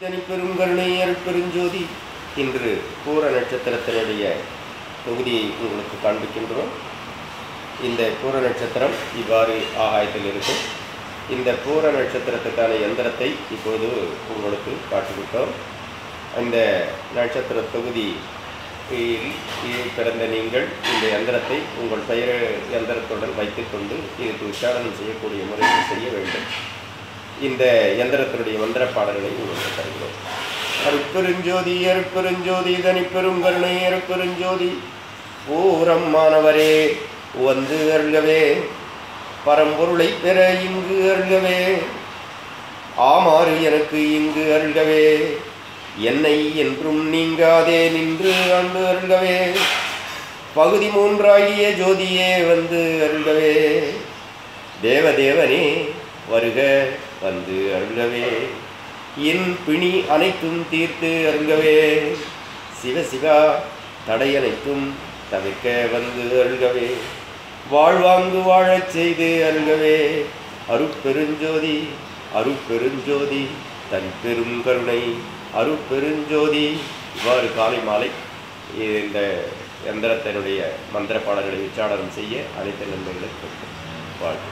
தனிப்பெரும் கருணை அருட்பெருஞ்சோதி. இன்று பூர நட்சத்திரத்தினுடைய தொகுதியை உங்களுக்கு காண்பிக்கின்றோம். இந்த பூர நட்சத்திரம் இவ்வாறு ஆகாயத்தில் இருக்கும். இந்த பூர நட்சத்திரத்துக்கான எந்திரத்தை இப்போது உங்களுக்கு காட்டிவிட்டோம். அந்த நட்சத்திர தொகுதி பிறந்த நீங்கள் இந்த எந்திரத்தை உங்கள் பெயர் எந்திரத்துடன் வைத்துக்கொண்டு இதுக்கு உச்சாரணம் செய்யக்கூடிய முறையில் செய்ய வேண்டும். இந்த எந்திரத்தினுடைய மந்திர பாடல்களை உங்களுக்கு தருகிறோம். அருட்பெருஞ்சோதி அருட்பெருஞ்சோதி தனிப்பெரும் கருணை அருட்பெருஞ்சோதி பூரம்மானவரே வந்து அருள்கவே, பரம்பொருளை பெற இங்கு அருள்கவே, ஆமாறு எனக்கு இங்கு அருள்கவே, என்னை என்றும் நீங்காதே நின்று ஆண்டு அருள்கவே, பகுதி மூன்றாகிய ஜோதியே வந்து அருள்கவே, தேவதேவனே வருக வந்து அருள்கவே, என் பிணி அனைத்தும் தீர்த்து அருள்கவே, சிவசிவா தடையனைத்தும் தவிர்க்க வந்து அருள்கவே, வாழ்வாங்கு வாழச் செய்து அருள்கவே, அருட்பெருஞ்சோதி அருட்பெருஞ்சோதி தனிப்பெரும் கருணை அருட்பெருஞ்சோதி. இவ்வாறு காலை மாலை இந்த எந்திரத்தினுடைய மந்திர பாடல்களை உச்சாரணம் செய்ய அனைத்து நன்மைகளை வாழ்த்து.